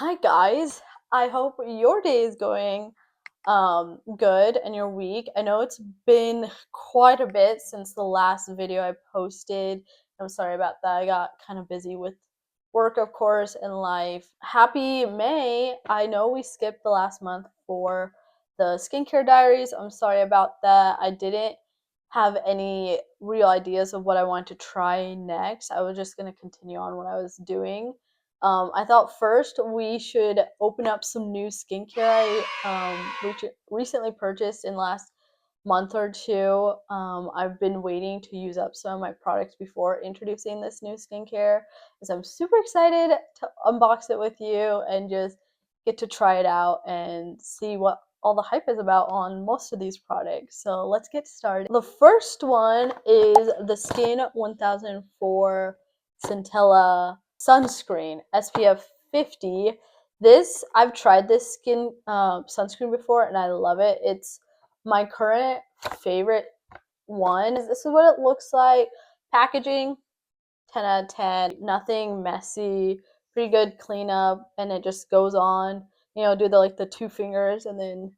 Hi guys, I hope your day is going good and your week. I know it's been quite a bit since the last video I posted. I'm sorry about that. I got kind of busy with work, of course, and life. Happy May. I know we skipped the last month for the skincare diaries. I'm sorry about that. I didn't have any real ideas of what I wanted to try next. I was just going to continue on what I was doing. I thought first we should open up some new skincare I recently purchased in last month or two. I've been waiting to use up some of my products before introducing this new skincare, so I'm super excited to unbox it with you and just get to try it out and see what all the hype is about on most of these products. So let's get started. The first one is the Skin 1004 Centella sunscreen, SPF 50. I've tried this skin sunscreen before and I love it. It's my current favorite one. This is what it looks like. Packaging, 10 out of 10. Nothing messy, pretty good cleanup, and it just goes on. Do the two fingers and then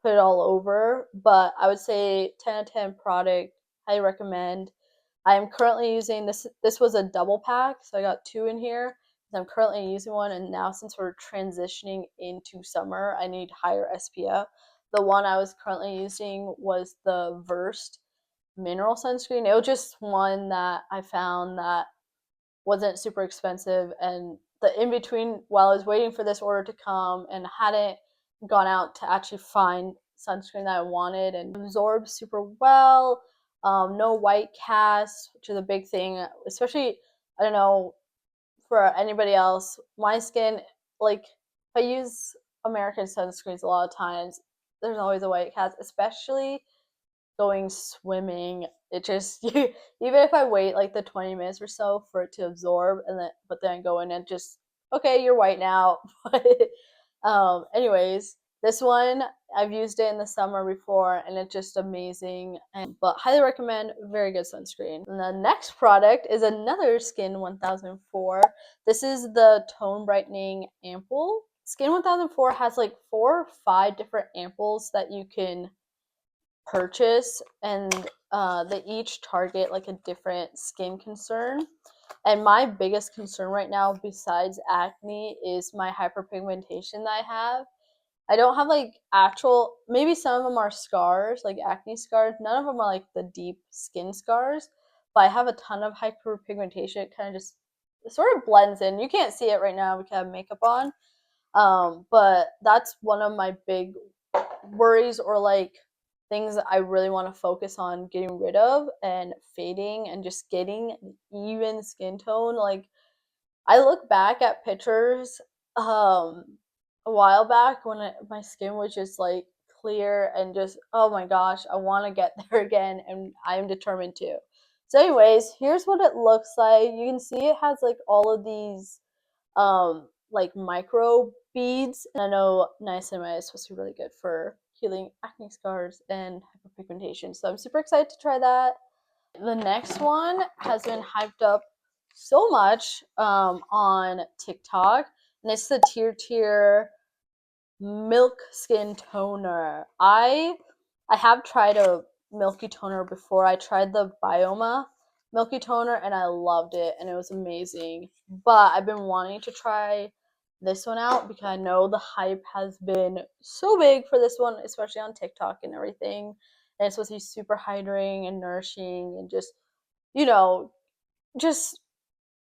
put it all over. But I would say 10 out of 10 product. Highly recommend. I am currently using this. This was a double pack, so I got two in here. I'm currently using one, and now since we're transitioning into summer, I need higher SPF. The one I was currently using was the Versed mineral sunscreen. It was just one that I found that wasn't super expensive, and the in between while I was waiting for this order to come and hadn't gone out to actually find sunscreen that I wanted, and absorbs super well. No white cast, which is a big thing, especially I don't know for anybody else. My skin, like if I use American sunscreens a lot of times, there's always a white cast, especially going swimming. It just even if I wait like the 20 minutes or so for it to absorb and then go in and just okay, you're white now. But anyways, this one I've used it in the summer before and it's just amazing, but highly recommend. Very good sunscreen. And the next product is another Skin 1004. This is the tone brightening ampoule. Skin 1004 has like 4 or 5 different ampoules that you can purchase, and they each target like a different skin concern. And my biggest concern right now, besides acne, is my hyperpigmentation that I have. I don't have like actual, maybe some of them are scars, like acne scars. None of them are like the deep skin scars, but I have a ton of hyperpigmentation. It kind of just sort of blends in. You can't see it right now because I have makeup on. But that's one of my big worries, or like things that I really want to focus on getting rid of and fading and just getting even skin tone. Like I look back at pictures a while back when my skin was just like clear and just, oh my gosh, I want to get there again, and I'm determined to. So anyways, here's what it looks like. You can see it has like all of these like micro beads. And I know niacinamide is supposed to be really good for healing acne scars and hyperpigmentation. So I'm super excited to try that. The next one has been hyped up so much on TikTok, and it's the TIRTIR Milk Skin Toner. I have tried a milky toner before. I tried the Bioma milky toner and I loved it and it was amazing. But I've been wanting to try this one out because I know the hype has been so big for this one, especially on TikTok and everything. And it's supposed to be super hydrating and nourishing and just, you know, just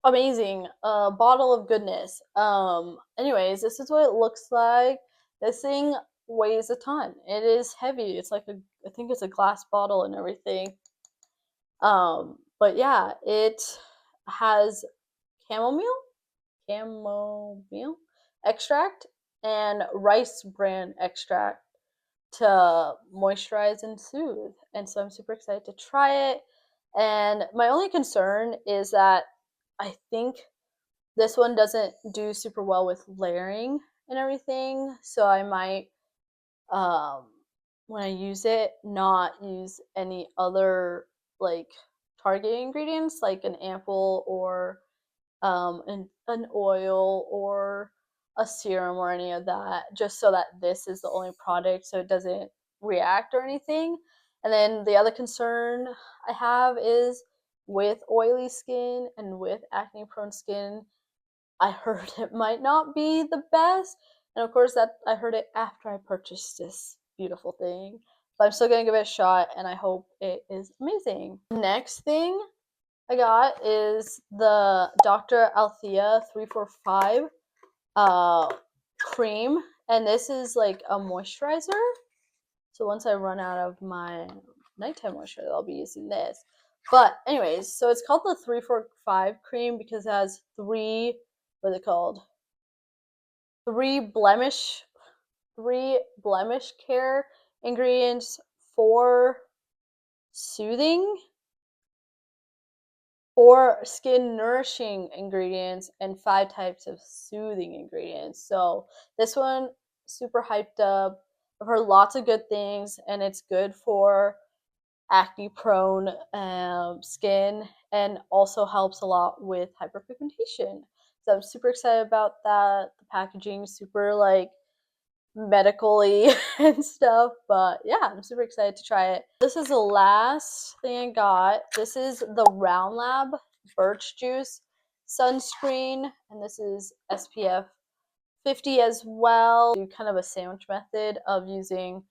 amazing. Bottle of goodness. Anyways, this is what it looks like. This thing weighs a ton. It is heavy. It's like I think it's a glass bottle and everything. But yeah, it has chamomile, chamomile extract and rice bran extract to moisturize and soothe. And so I'm super excited to try it. And my only concern is that I think this one doesn't do super well with layering and everything. So I might, um, when I use it, not use any other like target ingredients like an ampoule or an oil or a serum or any of that, just so that this is the only product so it doesn't react or anything. And then the other concern I have is with oily skin and with acne prone skin, I heard it might not be the best. And of course that I heard it after I purchased this beautiful thing. But I'm still gonna give it a shot and I hope it is amazing. Next thing I got is the Dr. Althea 345 cream, and this is like a moisturizer. So once I run out of my nighttime moisturizer, I'll be using this. But anyways, so it's called the 345 cream because it has what are they called? Three blemish care ingredients, four soothing, four skin nourishing ingredients, and 5 types of soothing ingredients. So this one, super hyped up. I've heard lots of good things, and it's good for acne prone skin, and also helps a lot with hyperpigmentation. So I'm super excited about that. The packaging is super like medically and stuff, but yeah, I'm super excited to try it. This is the last thing I got. This is the RoundLab birch juice sunscreen, and this is SPF 50 as well. Do kind of a sandwich method of using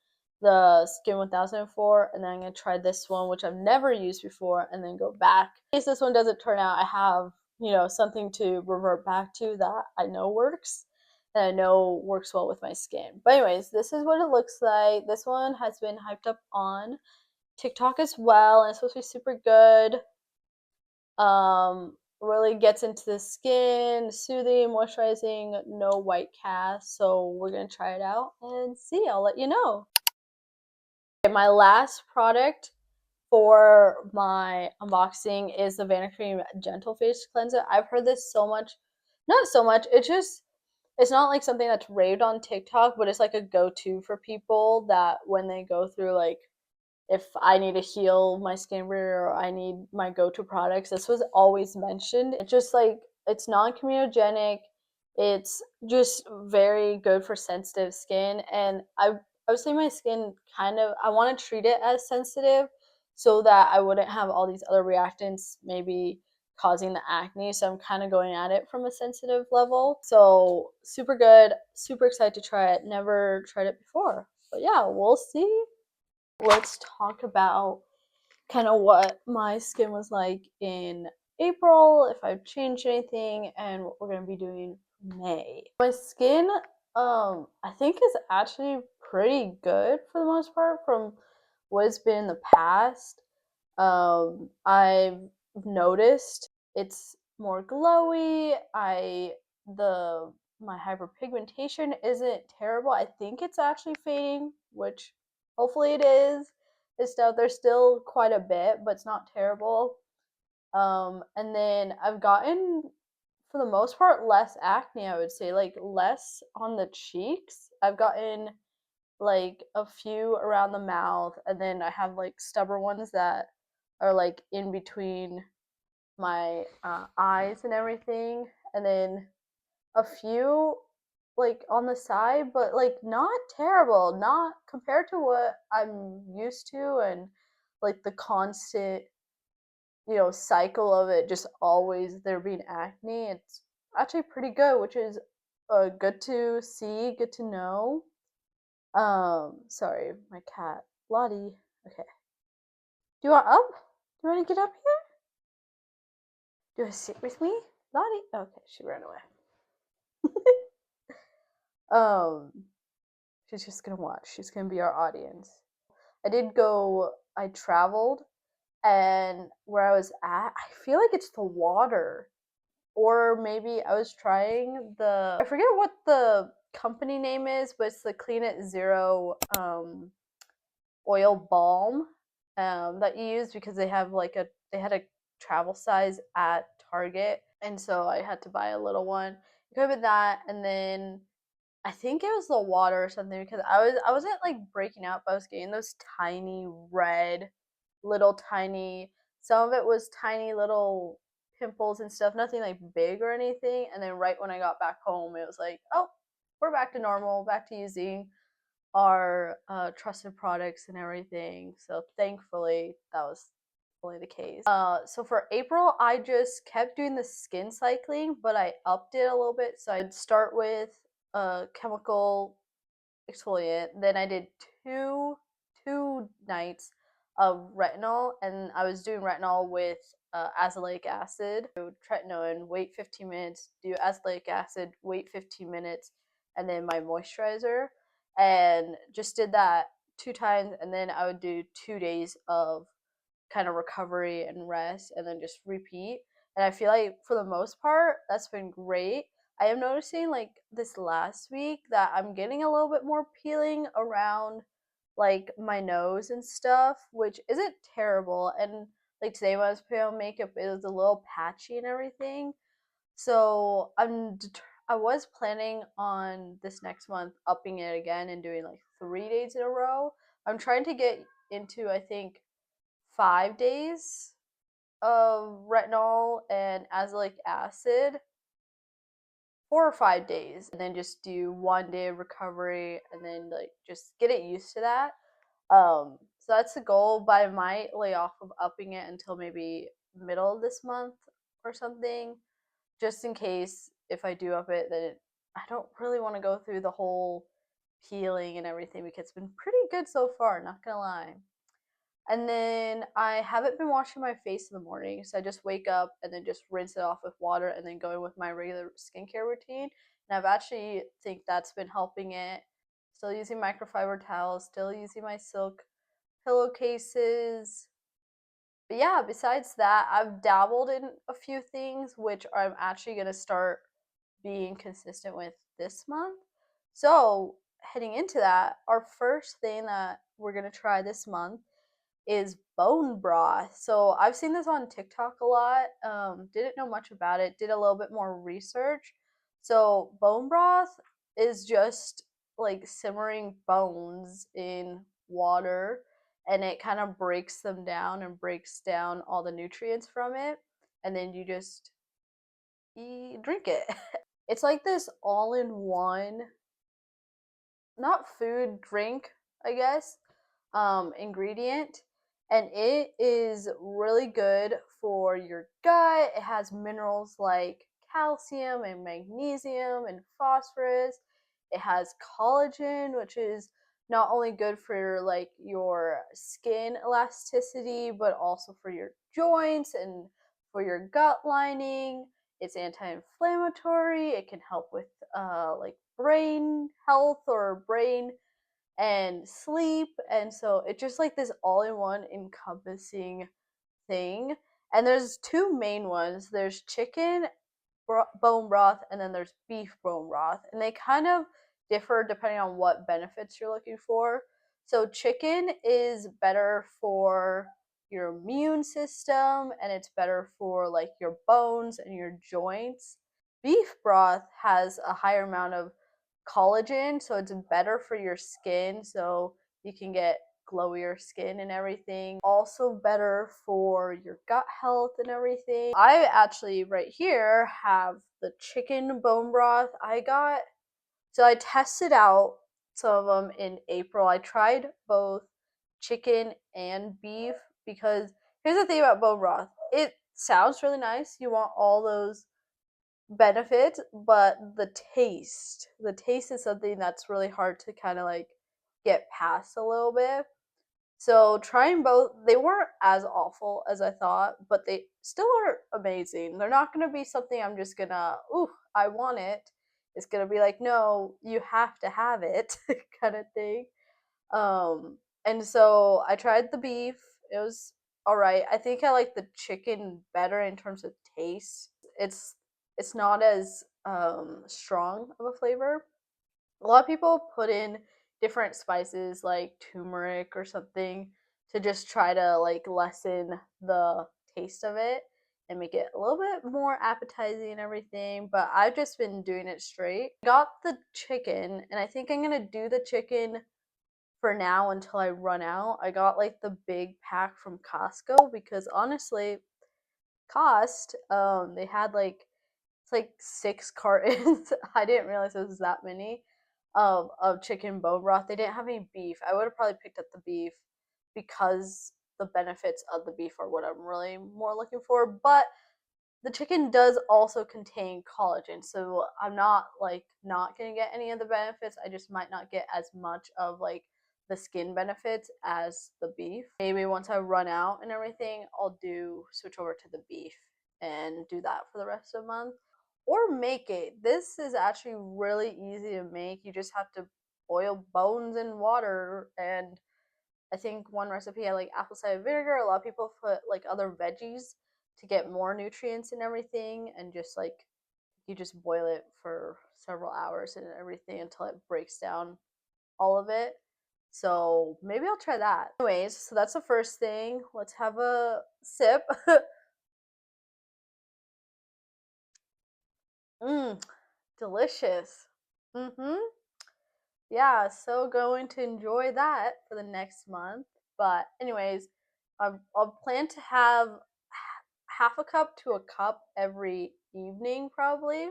the Skin 1004, and then I'm gonna try this one, which I've never used before, and then go back. In case this one doesn't turn out, I have, something to revert back to that I know works, and I know works well with my skin. But anyways, this is what it looks like. This one has been hyped up on TikTok as well, and it's supposed to be super good. Really gets into the skin, soothing, moisturizing, no white cast. So we're gonna try it out and see. I'll let you know. Okay, my last product for my unboxing is the Vanicream Gentle Face Cleanser. I've heard this so much, not so much. It's not like something that's raved on TikTok, but it's like a go-to for people that when they go through like if I need to heal my skin barrier or I need my go-to products, this was always mentioned. It's just like it's non-comedogenic. It's just very good for sensitive skin, and I would say my skin I want to treat it as sensitive so that I wouldn't have all these other reactants maybe causing the acne. So I'm kind of going at it from a sensitive level. So super good, super excited to try it. Never tried it before. But yeah, we'll see. Let's talk about kind of what my skin was like in April, if I've changed anything, and what we're going to be doing in May. My skin, I think is actually pretty good for the most part from what it's been in the past. I've noticed it's more glowy. The my hyperpigmentation isn't terrible. I think it's actually fading, which hopefully it is. It's stuff there's still quite a bit, but it's not terrible. And then I've gotten, for the most part, less acne. I would say like less on the cheeks. I've gotten like a few around the mouth, and then I have like stubborn ones that are like in between my eyes and everything, and then a few like on the side, but like not terrible, not compared to what I'm used to, and like the constant, cycle of it just always there being acne. It's actually pretty good, which is good to see, good to know. Sorry, my cat, Lottie. Okay. Do you want up? Do you want to get up here? Do you want to sit with me, Lottie? Okay, she ran away. um, she's just gonna watch. She's gonna be our audience. I traveled, and where I was at, I feel like it's the water. Or maybe I was trying I forget what the company name is, but it's the Clean It Zero oil balm that you use because they had a travel size at Target, and so I had to buy a little one. It could have been that, and then I think it was the water or something because I wasn't like breaking out, but I was getting those tiny red, little tiny. Some of it was tiny little pimples and stuff, nothing like big or anything. And then right when I got back home, it was like, oh, we're back to normal, back to using our trusted products and everything. So thankfully, that was only the case. So for April, I just kept doing the skin cycling, but I upped it a little bit. So I'd start with a chemical exfoliant. Then I did two nights of retinol, and I was doing retinol with azelaic acid. So tretinoin, wait 15 minutes, do azelaic acid, wait 15 minutes, and then my moisturizer. And just did that 2 times, and then I would do 2 days of kind of recovery and rest, and then just repeat. And I feel like for the most part, that's been great. I am noticing like this last week that I'm getting a little bit more peeling around like my nose and stuff, which isn't terrible. And like today when I was putting on makeup, it was a little patchy and everything. So I was planning on this next month upping it again and doing like 3 days in a row. I'm trying to get into, I think, 5 days of retinol and azelaic acid, 4 or 5 days, and then just do 1 day of recovery, and then like just get it used to that. So that's the goal, but I might lay off of upping it until maybe middle of this month or something, just in case if I do up it, then I don't really want to go through the whole peeling and everything because it's been pretty good so far, not gonna lie. And then I haven't been washing my face in the morning, so I just wake up and then just rinse it off with water and then go in with my regular skincare routine. And I've actually think that's been helping it. Still using microfiber towels, still using my silk pillowcases. But yeah, besides that, I've dabbled in a few things which I'm actually going to start being consistent with this month. So, heading into that, our first thing that we're going to try this month is bone broth. So I've seen this on TikTok a lot. Didn't know much about it. Did a little bit more research. So bone broth is just like simmering bones in water, and it kind of breaks them down and breaks down all the nutrients from it, and then you just drink it. It's like this all-in-one, not food, drink, I guess, ingredient, and it is really good for your gut. It has minerals like calcium and magnesium and phosphorus. It has collagen, which is not only good for like your skin elasticity, but also for your joints and for your gut lining. It's anti-inflammatory. It can help with like brain health or brain and sleep. And so it's just like this all-in-one encompassing thing. And there's two main ones. There's chicken bone broth, and then there's beef bone broth, and they kind of differ depending on what benefits you're looking for. So chicken is better for your immune system, and it's better for like your bones and your joints. Beef broth has a higher amount of collagen, so it's better for your skin, so you can get glowier skin and everything. Also better for your gut health and everything. I actually right here have the chicken bone broth I got. So I tested out some of them in April. I tried both chicken and beef because here's the thing about bone broth. It sounds really nice. You want all those benefit, but the taste is something that's really hard to kind of like get past a little bit. So trying both, they weren't as awful as I thought, but they still are amazing. They're not going to be something I'm just gonna, ooh, I want it. It's going to be like, no, you have to have it kind of thing. And so I tried the beef. It was all right. I think I like the chicken better in terms of taste. It's not as strong of a flavor. A lot of people put in different spices like turmeric or something to just try to like lessen the taste of it and make it a little bit more appetizing and everything, but I've just been doing it straight. Got the chicken, and I think I'm gonna do the chicken for now until I run out. I got like the big pack from Costco because honestly, cost. They had like it's like 6 cartons. I didn't realize it was that many of chicken bone broth. They didn't have any beef. I would have probably picked up the beef because the benefits of the beef are what I'm really more looking for. But the chicken does also contain collagen, so I'm not like not gonna get any of the benefits. I just might not get as much of like the skin benefits as the beef. Maybe once I run out and everything, I'll do switch over to the beef and do that for the rest of the month. Or make it. This is actually really easy to make. You just have to boil bones in water, and I think one recipe had like apple cider vinegar. A lot of people put like other veggies to get more nutrients and everything, and just like you just boil it for several hours and everything until it breaks down all of it. So maybe I'll try that. Anyways, so that's the first thing. Let's have a sip. Mmm, delicious. Mm-hmm. Yeah, so going to enjoy that for the next month. But anyways, I'll plan to have half a cup to a cup every evening probably,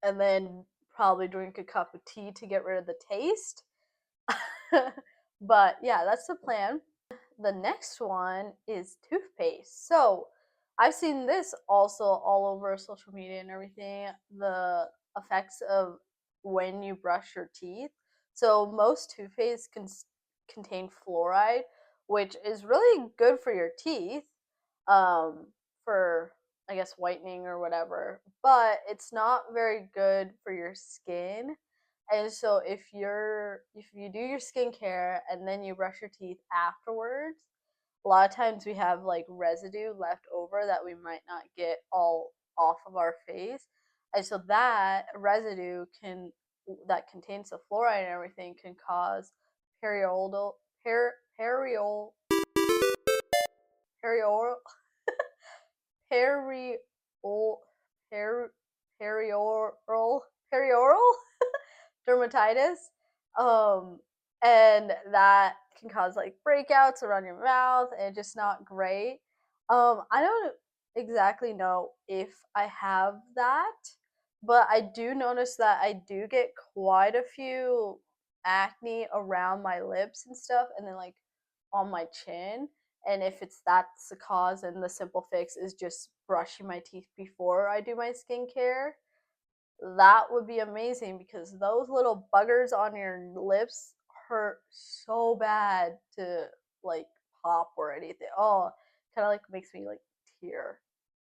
and then probably drink a cup of tea to get rid of the taste. But yeah, that's the plan. The next one is toothpaste. So I've seen this also all over social media and everything, the effects of when you brush your teeth. So most toothpaste contain fluoride, which is really good for your teeth, um, for I guess whitening or whatever, but it's not very good for your skin. And so if you do your skincare and then you brush your teeth afterwards, a lot of times we have like residue left over that we might not get all off of our face. And so that residue can that contains the fluoride and everything can cause perioral per, periol perioral periol per, perioral dermatitis. Um, and that can cause like breakouts around your mouth and just not great. I don't exactly know if I have that, but I do notice that I do get quite a few acne around my lips and stuff, and then like on my chin. And if it's that's the cause, and the simple fix is just brushing my teeth before I do my skincare, that would be amazing because those little buggers on your lips hurt so bad to like pop or anything. Oh, kind of like makes me like tear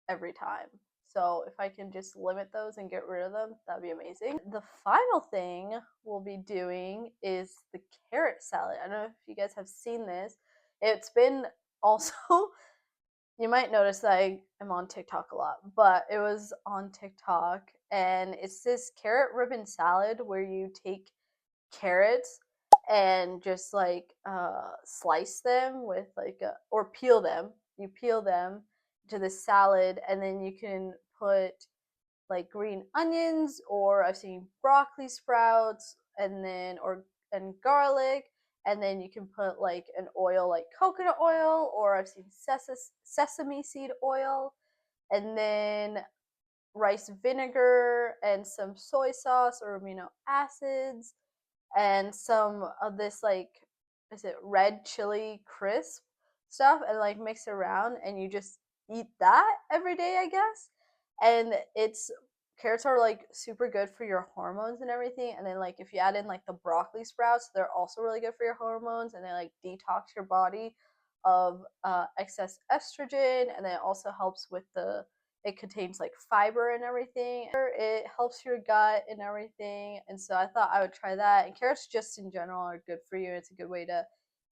every time. So if I can just limit those and get rid of them, that'd be amazing. The final thing we'll be doing is the carrot salad. I don't know if you guys have seen this. It's been also you might notice that I am on TikTok a lot, but it was on TikTok, and it's this carrot ribbon salad where you take carrots and just like slice them with like or peel them. You peel them to the salad, and then you can put like green onions, or I've seen broccoli sprouts, and then or and garlic, and then you can put like an oil like coconut oil, or I've seen sesame seed oil, and then rice vinegar and some soy sauce or amino acids, and some of this like is it red chili crisp stuff, and like mix it around, and you just eat that every day, I guess. And it's carrots are like super good for your hormones and everything, and then like if you add in like the broccoli sprouts, they're also really good for your hormones, and they like detox your body of excess estrogen, and then it also helps with the it contains like fiber and everything. It helps your gut and everything. And so I thought I would try that. And carrots just in general are good for you. It's a good way to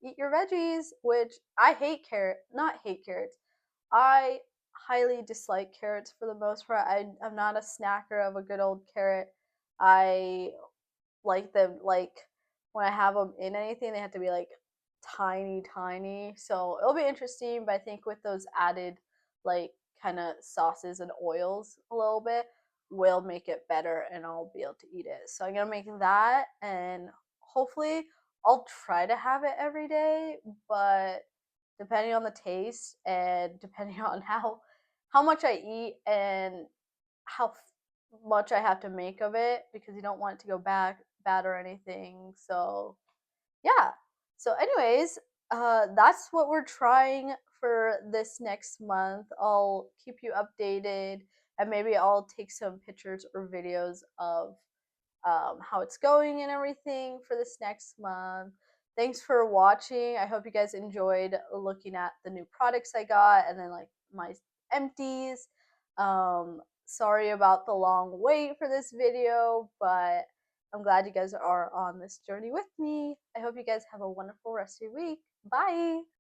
eat your veggies, which I hate not hate carrots. I highly dislike carrots for the most part. I'm not a snacker of a good old carrot. I like them like when I have them in anything, they have to be like tiny, tiny. So it'll be interesting, but I think with those added like kind of sauces and oils a little bit will make it better, and I'll be able to eat it. So I'm gonna make that, and hopefully I'll try to have it every day, but depending on the taste and depending on how much I eat and how much I have to make of it, because you don't want it to go bad or anything. So yeah. So anyways, that's what we're trying for this next month. I'll keep you updated, and maybe I'll take some pictures or videos of how it's going and everything for this next month. Thanks for watching. I hope you guys enjoyed looking at the new products I got and then like my empties. Sorry about the long wait for this video, but I'm glad you guys are on this journey with me. I hope you guys have a wonderful rest of your week. Bye.